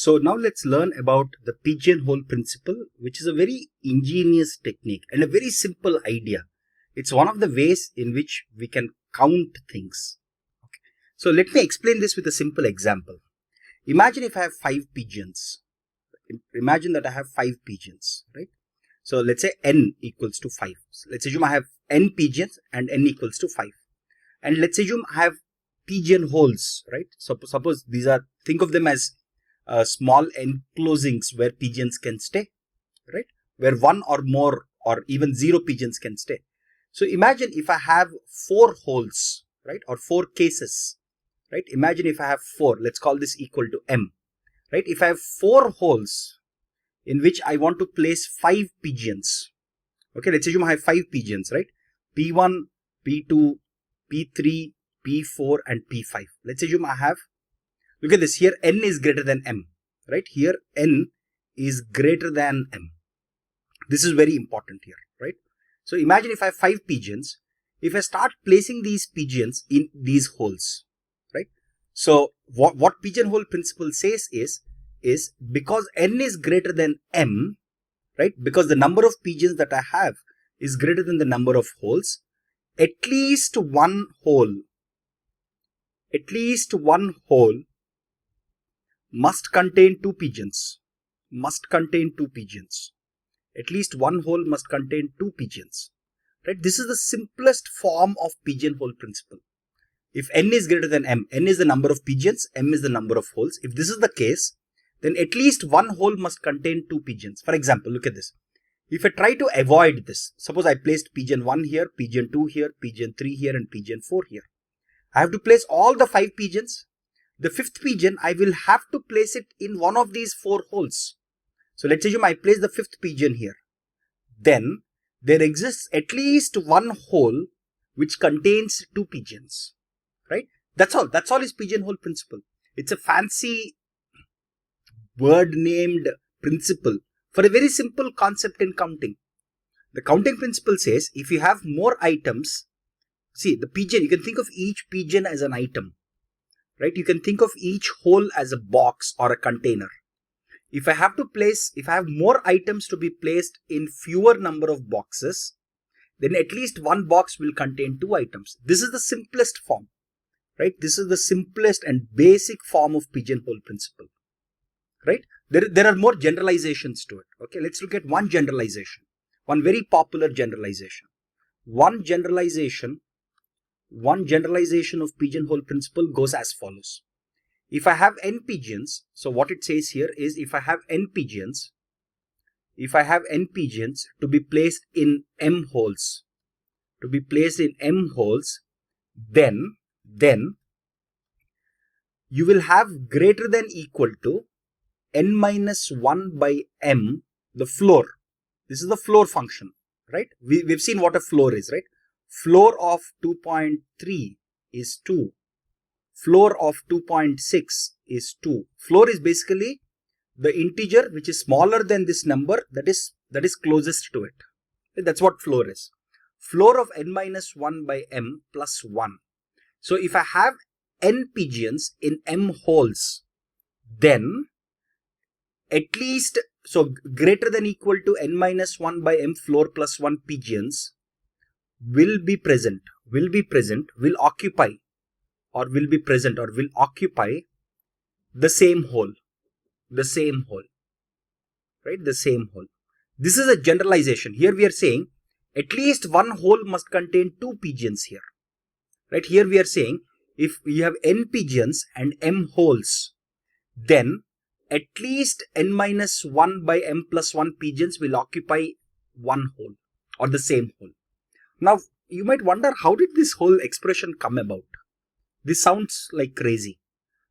So now let's learn about the pigeonhole principle, which is a very ingenious technique and a very simple idea. It's one of the ways in which we can count things. Okay. So let me explain this with a simple example. Imagine if I have 5 pigeons. Imagine that I have 5 pigeons, right? So let's say n equals to 5. So let's assume I have n pigeons and n equals to 5. And let's assume I have pigeonholes, right? So suppose these are, think of them as small enclosings where pigeons can stay, right? Where one or more or even 0 pigeons can stay. So imagine if I have 4 holes, right? Or 4 cases, right? Imagine if I have 4, let's call this equal to m, right? If I have 4 holes in which I want to place 5 pigeons, okay, let's assume I have 5 pigeons, right? P1, P2, P3, P4 and P5. Let's assume I have, look at this, here n is greater than m, right? Here n is greater than m. This is very important here, right? So imagine if I have 5 pigeons, if I start placing these pigeons in these holes, right? So what pigeonhole principle says is because n is greater than m, right? Because the number of pigeons that I have is greater than the number of holes, at least one hole must contain 2 pigeons. At least one hole must contain 2 pigeons, right? This is the simplest form of pigeonhole principle. If n is greater than m, n is the number of pigeons, m is the number of holes. If this is the case, then at least one hole must contain 2 pigeons. For example, look at this. If I try to avoid this, suppose I placed pigeon 1 here, pigeon 2 here, pigeon 3 here and pigeon 4 here. I have to place all the 5 pigeons. The 5th pigeon, I will have to place it in one of these 4 holes. So let's assume I place the 5th pigeon here. Then there exists at least one hole which contains 2 pigeons, right? That's all is pigeonhole principle. It's a fancy word named principle for a very simple concept in counting. The counting principle says if you have more items, see the pigeon, you can think of each pigeon as an item, right? You can think of each hole as a box or a container. If I have more items to be placed in fewer number of boxes, then at least one box will contain 2 items. This is the simplest form, right? This is the simplest and basic form of pigeonhole principle, right? There are more generalizations to it. Okay, let's look at one generalization, one very popular generalization. One generalization of pigeonhole principle goes as follows. If I have n pigeons, so what it says here is if I have n pigeons to be placed in m holes, then you will have greater than equal to n minus 1 by m, the floor. This is the floor function, right? We've seen what a floor is, right? Floor of 2.3 is 2. Floor of 2.6 is 2. Floor is basically the integer which is smaller than this number that is closest to it. That's what floor is. Floor of n minus 1 by m plus 1. So if I have n pigeons in m holes, then at least, so greater than equal to n minus 1 by m floor plus 1 pigeons will occupy the same hole, right? The same hole. This is a generalization. Here we are saying at least one hole must contain 2 pigeons here, right? Here we are saying if you have n pigeons and m holes, then at least n minus 1 by m plus 1 pigeons will occupy one hole or the same hole. Now you might wonder, how did this whole expression come about? This sounds like crazy,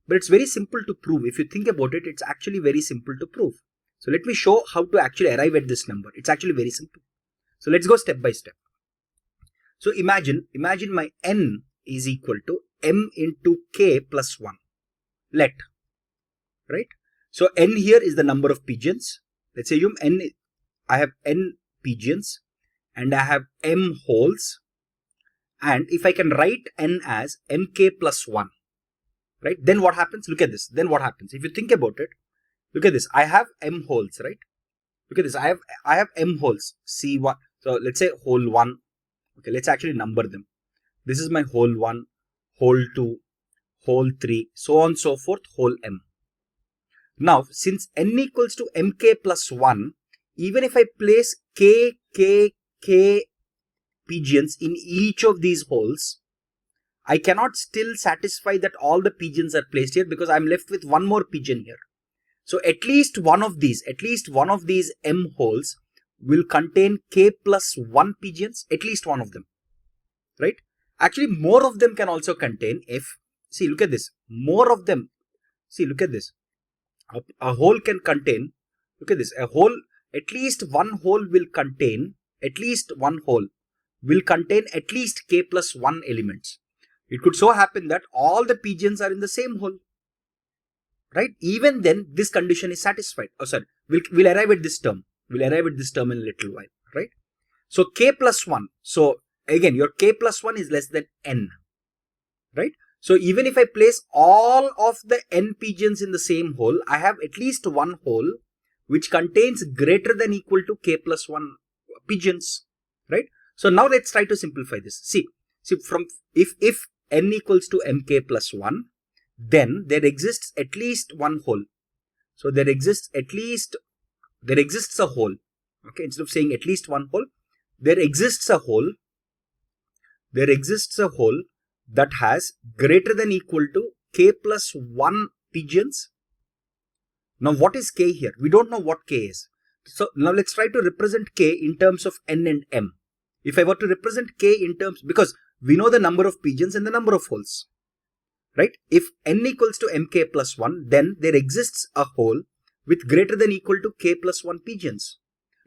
but it's very simple to prove. If you think about it, it's actually very simple to prove. So let me show how to actually arrive at this number. It's actually very simple. So let's go step by step. So imagine my n is equal to m into k plus 1. Right? So n here is the number of pigeons. Let's say I have n pigeons and I have m holes. And if I can write n as mk plus 1, right? Then what happens? Look at this. Then what happens? If you think about it, Look at this. I have M holes, right? Look at this. I have M holes. C1. So let's say hole 1. Okay, let's actually number them. This is my hole 1, hole 2, hole 3, so on and so forth, hole M. Now, since n equals to mk plus 1, even if I place k pigeons in each of these holes, I cannot still satisfy that all the pigeons are placed here because I'm left with one more pigeon here. So at least one of these M holes will contain k plus 1 pigeons, at least one of them, right? Actually, more of them can also contain if, see, look at this, more of them, see, look at this, a hole can contain, look at this, a hole, at least one hole will contain, at least k plus 1 elements. It could so happen that all the pigeons are in the same hole, right? Even then, this condition is satisfied. Oh, sorry, we'll arrive at this term. We'll arrive at this term in a little while, right? So k plus 1. So again, your k plus 1 is less than n, right? So even if I place all of the n pigeons in the same hole, I have at least one hole which contains greater than equal to k plus 1 pigeons, right? So now let's try to simplify this. See from if n equals to mk plus 1, then there exists at least one hole. So there exists a hole. Okay, instead of saying at least one hole, there exists a hole that has greater than equal to k plus 1 pigeons. Now what is k here? We don't know what k is. So now let's try to represent k in terms of n and m. If I were to represent k in terms, because we know the number of pigeons and the number of holes, right? If n equals to mk plus 1, then there exists a hole with greater than equal to k plus 1 pigeons.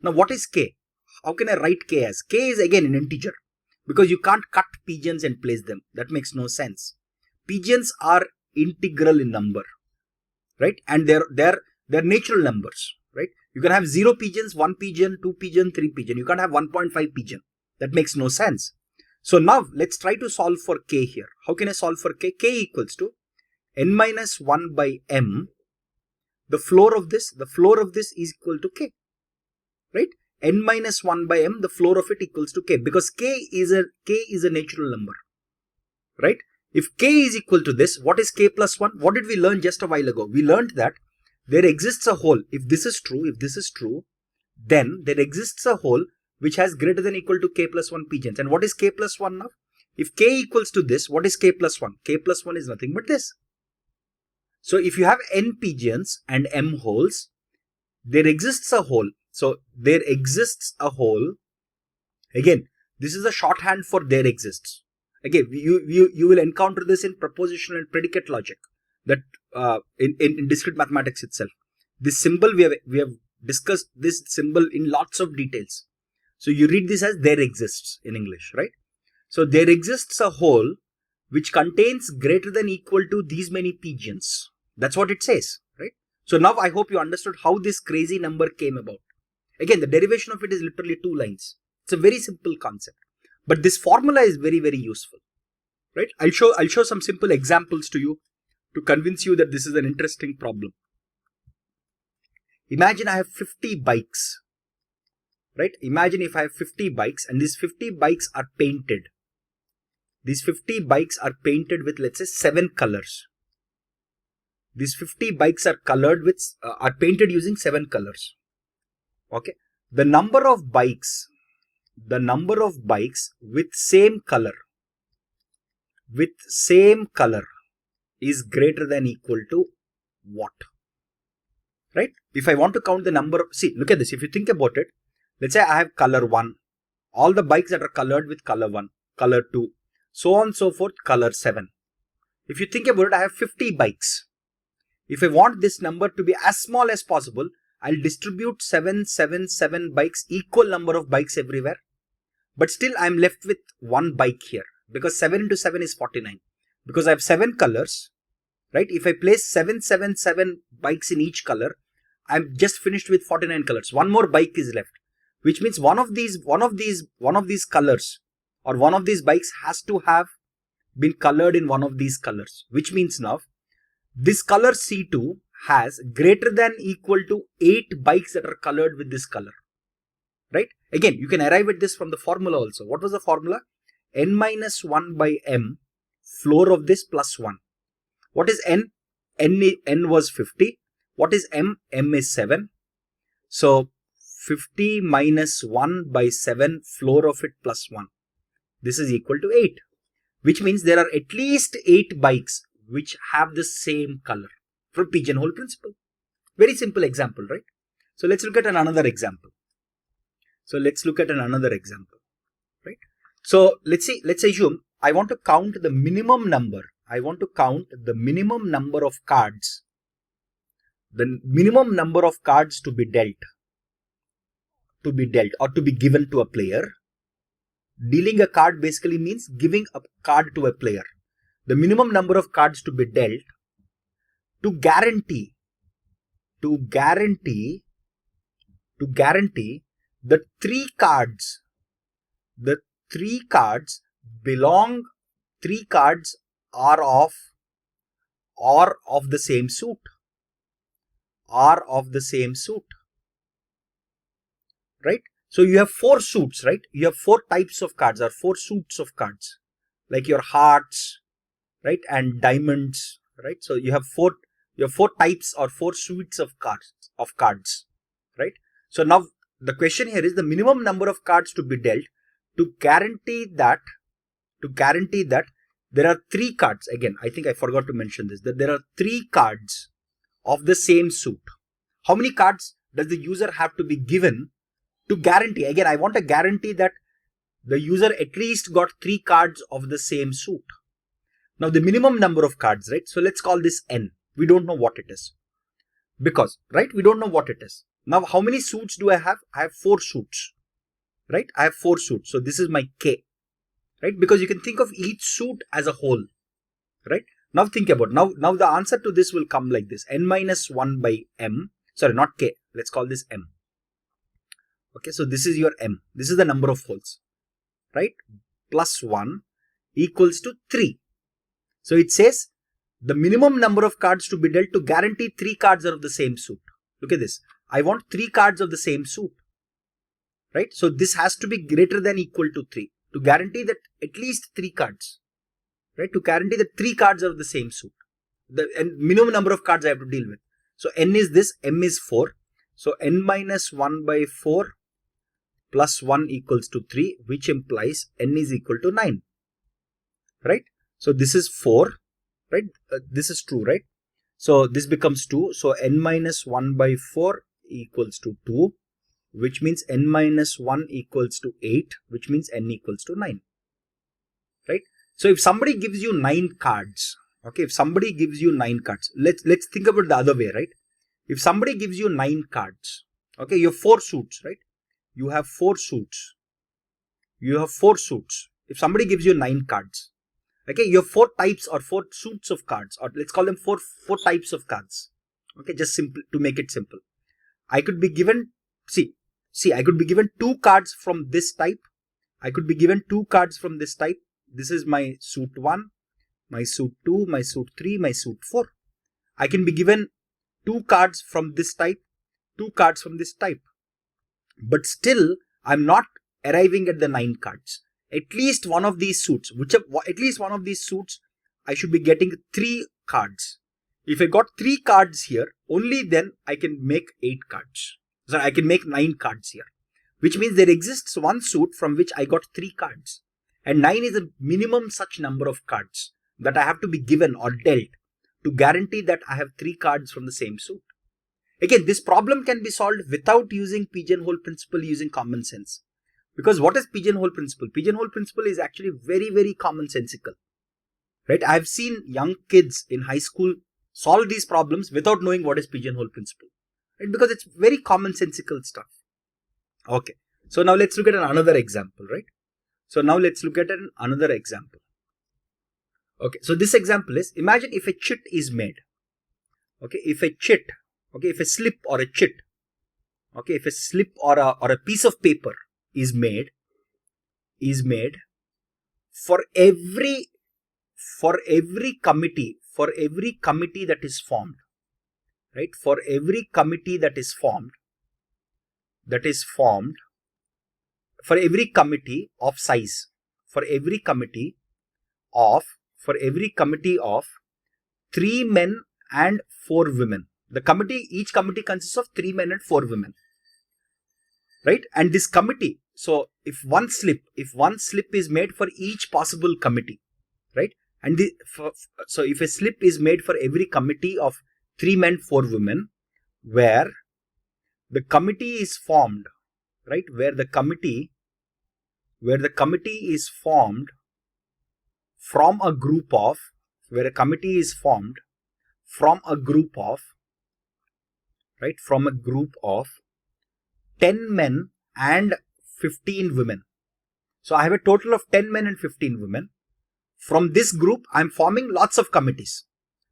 Now what is k? How can I write k as? K is again an integer, because you can't cut pigeons and place them. That makes no sense. Pigeons are integral in number, right? And they're natural numbers, right? You can have 0 pigeons, 1 pigeon, 2 pigeon, 3 pigeon. You can't have 1.5 pigeon. That makes no sense. So now let's try to solve for k here. How can I solve for k? K equals to n minus 1 by m. The floor of this is equal to k, right? N minus 1 by m, the floor of it equals to k, because k is a natural number, right? If k is equal to this, what is k plus 1? What did we learn just a while ago? We learned that there exists a hole. If this is true, then there exists a hole which has greater than equal to k plus 1 pigeons. And what is k plus 1 now? If k equals to this, what is k plus 1? K plus 1 is nothing but this. So if you have n pigeons and m holes, there exists a hole. So there exists a hole. Again, this is a shorthand for there exists. Again, you will encounter this in propositional and predicate logic, that in discrete mathematics itself. This symbol, we have discussed this symbol in lots of details. So you read this as there exists in English, right? So there exists a hole which contains greater than equal to these many pigeons. That's what it says, right? So now I hope you understood how this crazy number came about. Again, the derivation of it is literally 2 lines. It's a very simple concept, but this formula is very, very useful, right? I'll show some simple examples to you to convince you that this is an interesting problem. Imagine I have 50 bikes, right? Imagine if I have 50 bikes and these 50 bikes are painted. These 50 bikes are painted with, let's say, 7 colors. These 50 bikes are colored with, are painted using 7 colors. Okay. The number of bikes with same color is greater than equal to what? Right? If I want to count the number of, see, look at this. If you think about it, let's say I have color 1, all the bikes that are colored with color 1, color 2, so on and so forth, color 7. If you think about it, I have 50 bikes. If I want this number to be as small as possible, I'll distribute 7 bikes, equal number of bikes everywhere. But still I'm left with one bike here, because 7 into 7 is 49. Because I have 7 colors, right? If I place 7 bikes in each color, I'm just finished with 49 colors. One more bike is left, which means one of these colors or one of these bikes has to have been colored in one of these colors, which means now this color C2 has greater than equal to 8 bikes that are colored with this color, right? Again, you can arrive at this from the formula also. What was the formula? N minus 1 by M, floor of this plus 1. What is N? N was 50. What is M? M is 7. So 50 minus 1 by 7, floor of it plus 1. This is equal to 8. Which means there are at least 8 bikes which have the same color from pigeonhole principle. Very simple example, right? So let's look at another example. Right? So let's assume I want to count the minimum number. I want to count the minimum number of cards. The minimum number of cards to be dealt or to be given to a player. Dealing a card basically means giving a card to a player. The minimum number of cards to be dealt to guarantee the three cards are of the same suit. Right? So you have 4 suits, right? You have 4 types of cards or 4 suits of cards, like your hearts, right, and diamonds, right? So you have 4 types or 4 suites of cards, right? So now the question here is the minimum number of cards to be dealt to guarantee that there are 3 cards. Again, I think I forgot to mention this, that there are 3 cards of the same suit. How many cards does the user have to be given to guarantee? Again, I want a guarantee that the user at least got 3 cards of the same suit. Now the minimum number of cards, right? So let's call this N. We don't know what it is. Because, right, we don't know what it is. Now how many suits do I have? I have 4 suits. Right? I have 4 suits. So this is my K. Right? Because you can think of each suit as a whole. Right? Now think about, now the answer to this will come like this. N minus 1 by M. Sorry, not K. Let's call this M. Okay, so this is your M. This is the number of holes. Right? Plus 1 equals to 3. So it says the minimum number of cards to be dealt to guarantee 3 cards are of the same suit. Look at this. I want 3 cards of the same suit. Right? So this has to be greater than equal to 3 to guarantee that at least 3 cards. Right? To guarantee that 3 cards are of the same suit. The minimum number of cards I have to deal with. So N is this, M is 4. So N minus 1 by 4 plus 1 equals to 3, which implies N is equal to 9. Right? So this is 4. Right? This is true, right? So this becomes 2. So N minus 1 by 4 equals to 2, which means N minus 1 equals to 8, which means N equals to 9. Right? So if somebody gives you 9 cards, okay, if somebody gives you 9 cards, let's think about the other way, right? If somebody gives you 9 cards, okay, you have 4 suits, right? You have 4 suits. If somebody gives you 9 cards, okay, you have 4 types or 4 suits of cards, or let's call them 4 types of cards. Okay, just simple to make it simple. I could be given, I could be given 2 cards from this type. I could be given 2 cards from this type. This is my suit 1, my suit 2, my suit 3, my suit 4. I can be given 2 cards from this type, 2 cards from this type. But still, I'm not arriving at the 9 cards. At least one of these suits, I should be getting 3 cards. If I got 3 cards here, only then I can make 8 cards. So I can make 9 cards here. Which means there exists one suit from which I got 3 cards. And 9 is a minimum such number of cards that I have to be given or dealt to guarantee that I have 3 cards from the same suit. Again, this problem can be solved without using pigeonhole principle, using common sense. Because what is pigeonhole principle? Pigeonhole principle is actually very, very commonsensical. Right? I've seen young kids in high school solve these problems without knowing what is pigeonhole principle. Right? Because it's very commonsensical stuff. Okay. So now let's look at another example, right? Okay. So this example is, imagine if a chit is made. Okay. If a slip or a chit, okay, if a slip or a piece of paper is made for every committee that is formed, right? For every committee that is formed, for every committee of size, for every committee of 3 men and 4 women. Each committee consists of 3 men and 4 women, right? And this committee, so if one slip is made for each possible committee, right? And so if a slip is made for every committee of 3 men, 4 women, where the committee is formed, right? Where the committee is formed from a group of, 10 men and 15 women. So I have a total of 10 men and 15 women. From this group, I'm forming lots of committees,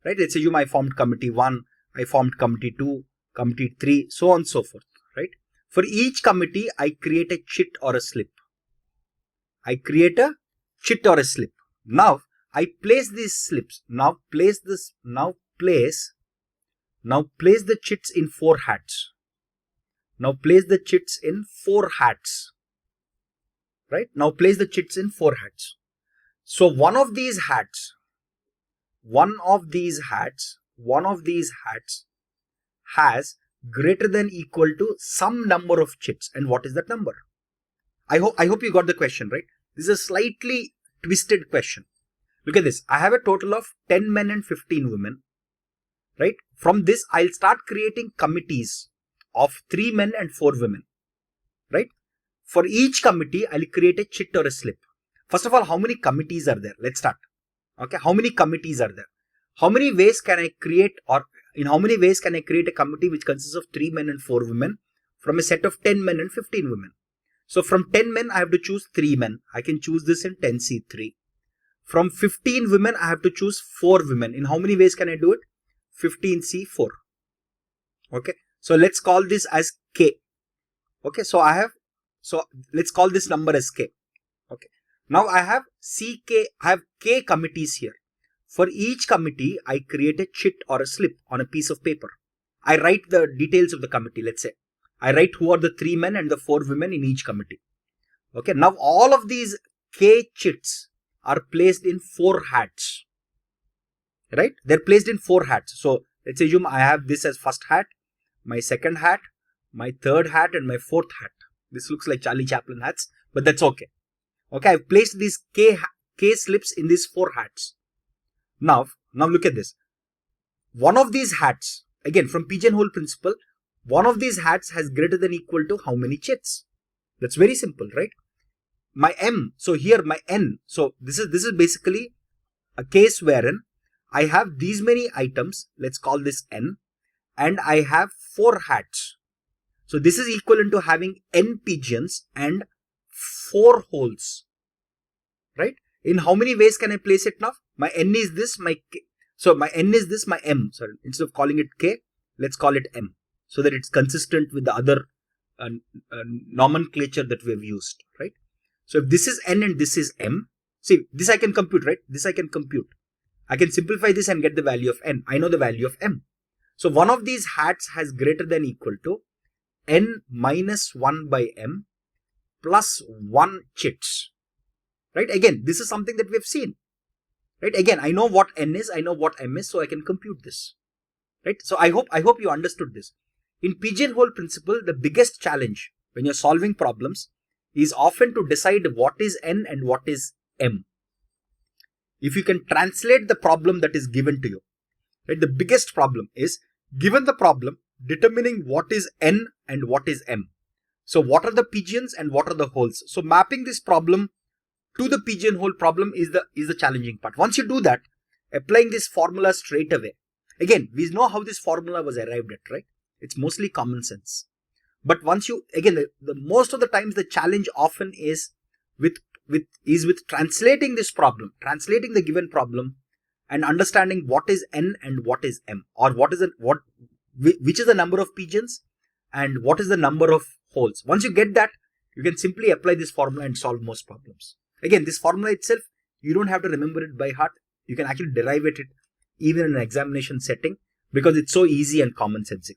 right? Let's assume I formed committee 1, I formed committee 2, committee 3, so on and so forth, right? For each committee, I create a chit or a slip. Now, I place these slips. Now place the chits in 4 hats. Right? Now place the chits in 4 hats. So one of these hats has greater than equal to some number of chits. And what is that number? I hope you got the question, right? This is a slightly twisted question. Look at this. I have a total of 10 men and 15 women, right? From this, I'll start creating committees of 3 men and 4 women, right? For each committee, I'll create a chit or a slip. First of all, how many committees are there? Let's start. Okay, how many committees are there? How many ways can I create, or in how many ways can I create a committee which consists of 3 men and 4 women from a set of 10 men and 15 women? So from 10 men, I have to choose 3 men. I can choose this in 10C3. From 15 women, I have to choose 4 women. In how many ways can I do it? 15C4. Okay. So let's call this as K. Okay. So let's call this number as K. Okay. Now I have K committees here. For each committee, I create a chit or a slip on a piece of paper. I write the details of the committee, let's say. I write who are the 3 men and the 4 women in each committee. Okay, now all of these K chits are placed in 4 hats. Right? They're placed in 4 hats. So let's assume I have this as first hat, my second hat, my third hat, and my 4th hat. This looks like Charlie Chaplin hats, but that's okay. Okay, I've placed these K slips in these 4 hats. Now look at this. One of these hats, again from pigeonhole principle, one of these hats has greater than equal to how many chits? That's very simple, right? My M, so here my N, so this is basically a case wherein I have these many items, let's call this N, and I have 4 hats. So this is equivalent to having N pigeons and 4 holes, right? In how many ways can I place it now? My N is this, my K. So my N is this, my M. Sorry, instead of calling it K, let's call it M, so that it's consistent with the other nomenclature that we have used, right? So if this is N and this is M, see, this I can compute, right? This I can compute. I can simplify this and get the value of N. I know the value of M. So one of these hats has greater than equal to N minus 1 by M plus 1 chits, right? Again, this is something that we have seen, right? Again, I know what N is, I know what M is, so I can compute this, right? So I hope you understood this. In pigeonhole principle, the biggest challenge when you're solving problems is often to decide what is N and what is M. If you can translate the problem that is given to you, right? The biggest problem is, given the problem, determining what is N and what is M. So what are the pigeons and what are the holes? So mapping this problem to the pigeonhole problem is the challenging part. Once you do that, applying this formula straight away. Again, we know how this formula was arrived at, right? It's mostly common sense. But once you, again, the most of the times the challenge often is with translating this problem, translating the given problem, and understanding what is N and what is M, or which is the number of pigeons and what is the number of holes. Once you get that, you can simply apply this formula and solve most problems. Again, this formula itself, you don't have to remember it by heart. You can actually derive it even in an examination setting because it's so easy and commonsensical.